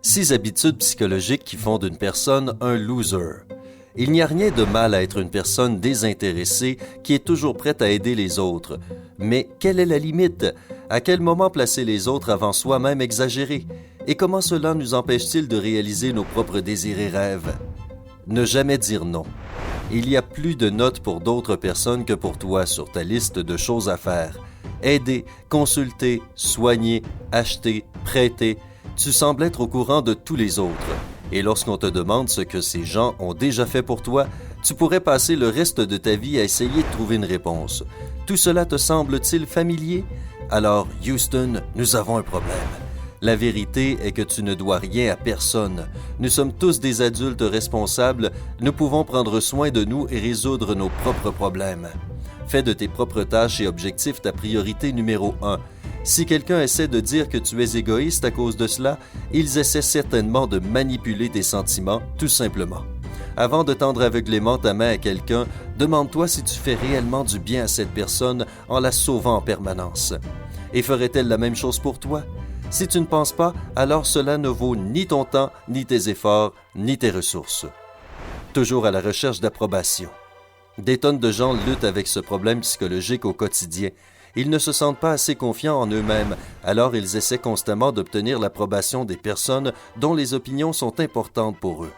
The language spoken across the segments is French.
6 habitudes psychologiques qui font d'une personne un loser. Il n'y a rien de mal à être une personne désintéressée qui est toujours prête à aider les autres. Mais quelle est la limite? À quel moment placer les autres avant soi-même exagéré? Et comment cela nous empêche-t-il de réaliser nos propres désirs et rêves? Ne jamais dire non. Il y a plus de notes pour d'autres personnes que pour toi sur ta liste de choses à faire. Aider, consulter, soigner, acheter, prêter, tu sembles être au courant de tous les autres. Et lorsqu'on te demande ce que ces gens ont déjà fait pour toi, tu pourrais passer le reste de ta vie à essayer de trouver une réponse. Tout cela te semble-t-il familier? Alors, Houston, nous avons un problème. La vérité est que tu ne dois rien à personne. Nous sommes tous des adultes responsables, nous pouvons prendre soin de nous et résoudre nos propres problèmes. Fais de tes propres tâches et objectifs ta priorité numéro 1. Si quelqu'un essaie de dire que tu es égoïste à cause de cela, ils essaient certainement de manipuler tes sentiments, tout simplement. Avant de tendre aveuglément ta main à quelqu'un, demande-toi si tu fais réellement du bien à cette personne en la sauvant en permanence. Et ferait-elle la même chose pour toi? Si tu ne penses pas, alors cela ne vaut ni ton temps, ni tes efforts, ni tes ressources. Toujours à la recherche d'approbation. Des tonnes de gens luttent avec ce problème psychologique au quotidien. Ils ne se sentent pas assez confiants en eux-mêmes, alors ils essaient constamment d'obtenir l'approbation des personnes dont les opinions sont importantes pour eux.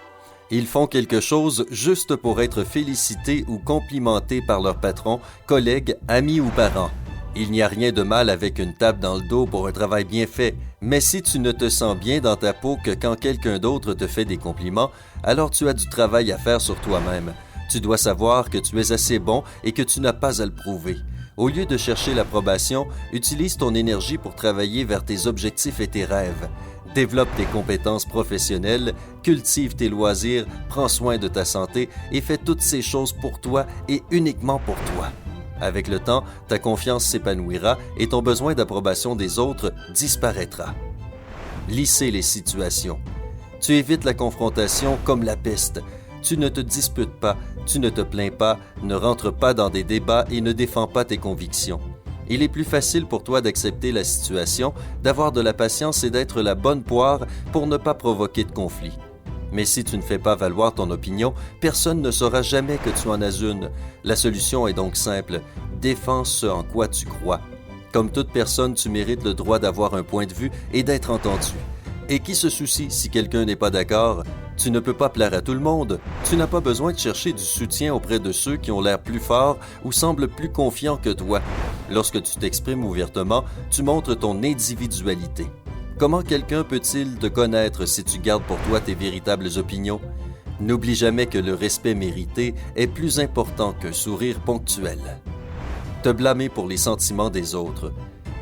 Ils font quelque chose juste pour être félicités ou complimentés par leur patron, collègues, amis ou parents. Il n'y a rien de mal avec une tape dans le dos pour un travail bien fait, mais si tu ne te sens bien dans ta peau que quand quelqu'un d'autre te fait des compliments, alors tu as du travail à faire sur toi-même. Tu dois savoir que tu es assez bon et que tu n'as pas à le prouver. Au lieu de chercher l'approbation, utilise ton énergie pour travailler vers tes objectifs et tes rêves. Développe tes compétences professionnelles, cultive tes loisirs, prends soin de ta santé et fais toutes ces choses pour toi et uniquement pour toi. Avec le temps, ta confiance s'épanouira et ton besoin d'approbation des autres disparaîtra. Lisser les situations. Tu évites la confrontation comme la peste. Tu ne te disputes pas, tu ne te plains pas, ne rentres pas dans des débats et ne défends pas tes convictions. Il est plus facile pour toi d'accepter la situation, d'avoir de la patience et d'être la bonne poire pour ne pas provoquer de conflit. Mais si tu ne fais pas valoir ton opinion, personne ne saura jamais que tu en as une. La solution est donc simple. Défends ce en quoi tu crois. Comme toute personne, tu mérites le droit d'avoir un point de vue et d'être entendu. Et qui se soucie si quelqu'un n'est pas d'accord? Tu ne peux pas plaire à tout le monde. Tu n'as pas besoin de chercher du soutien auprès de ceux qui ont l'air plus forts ou semblent plus confiants que toi. Lorsque tu t'exprimes ouvertement, tu montres ton individualité. Comment quelqu'un peut-il te connaître si tu gardes pour toi tes véritables opinions? N'oublie jamais que le respect mérité est plus important qu'un sourire ponctuel. Te blâmer pour les sentiments des autres.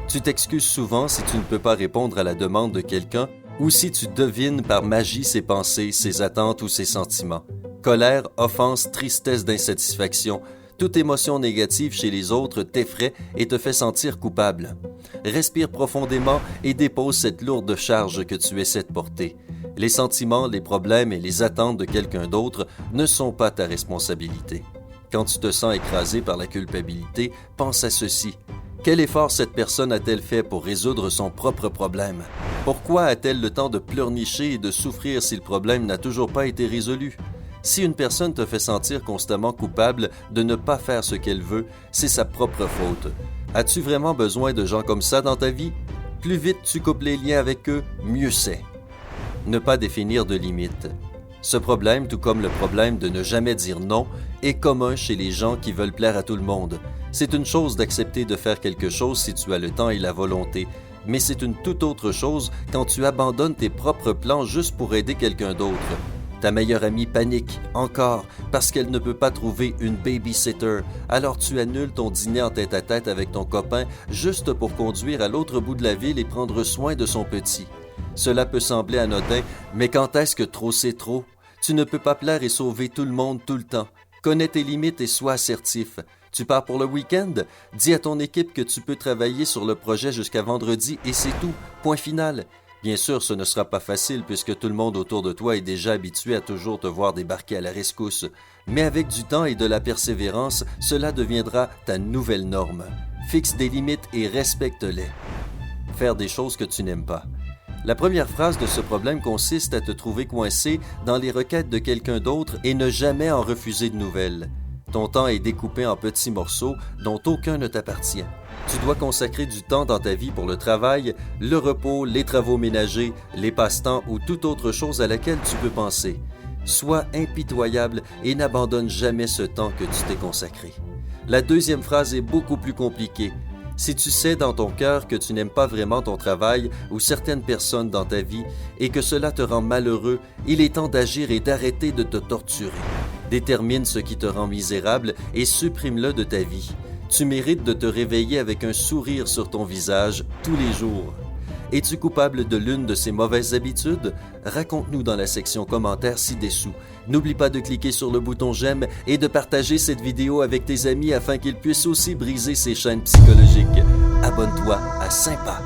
Tu t'excuses souvent si tu ne peux pas répondre à la demande de quelqu'un ou si tu devines par magie ses pensées, ses attentes ou ses sentiments. Colère, offense, tristesse d'insatisfaction, toute émotion négative chez les autres t'effraie et te fait sentir coupable. Respire profondément et dépose cette lourde charge que tu essaies de porter. Les sentiments, les problèmes et les attentes de quelqu'un d'autre ne sont pas ta responsabilité. Quand tu te sens écrasé par la culpabilité, pense à ceci. Quel effort cette personne a-t-elle fait pour résoudre son propre problème? Pourquoi a-t-elle le temps de pleurnicher et de souffrir si le problème n'a toujours pas été résolu? Si une personne te fait sentir constamment coupable de ne pas faire ce qu'elle veut, c'est sa propre faute. As-tu vraiment besoin de gens comme ça dans ta vie? Plus vite tu coupes les liens avec eux, mieux c'est. Ne pas définir de limites. Ce problème, tout comme le problème de ne jamais dire non, est commun chez les gens qui veulent plaire à tout le monde. C'est une chose d'accepter de faire quelque chose si tu as le temps et la volonté, mais c'est une toute autre chose quand tu abandonnes tes propres plans juste pour aider quelqu'un d'autre. Ta meilleure amie panique, encore, parce qu'elle ne peut pas trouver une babysitter. Alors tu annules ton dîner en tête-à-tête avec ton copain juste pour conduire à l'autre bout de la ville et prendre soin de son petit. Cela peut sembler anodin, mais quand est-ce que trop c'est trop? Tu ne peux pas plaire et sauver tout le monde tout le temps. Connais tes limites et sois assertif. Tu pars pour le week-end? Dis à ton équipe que tu peux travailler sur le projet jusqu'à vendredi et c'est tout. Point final. Bien sûr, ce ne sera pas facile puisque tout le monde autour de toi est déjà habitué à toujours te voir débarquer à la rescousse. Mais avec du temps et de la persévérance, cela deviendra ta nouvelle norme. Fixe des limites et respecte-les. Faire des choses que tu n'aimes pas. La première phrase de ce problème consiste à te trouver coincé dans les requêtes de quelqu'un d'autre et ne jamais en refuser de nouvelles. Ton temps est découpé en petits morceaux dont aucun ne t'appartient. Tu dois consacrer du temps dans ta vie pour le travail, le repos, les travaux ménagers, les passe-temps ou toute autre chose à laquelle tu peux penser. Sois impitoyable et n'abandonne jamais ce temps que tu t'es consacré. La deuxième phrase est beaucoup plus compliquée. Si tu sais dans ton cœur que tu n'aimes pas vraiment ton travail ou certaines personnes dans ta vie et que cela te rend malheureux, il est temps d'agir et d'arrêter de te torturer. Détermine ce qui te rend misérable et supprime-le de ta vie. Tu mérites de te réveiller avec un sourire sur ton visage tous les jours. Es-tu coupable de l'une de ces mauvaises habitudes? Raconte-nous dans la section commentaires ci-dessous. N'oublie pas de cliquer sur le bouton j'aime et de partager cette vidéo avec tes amis afin qu'ils puissent aussi briser ces chaînes psychologiques. Abonne-toi à Sympa.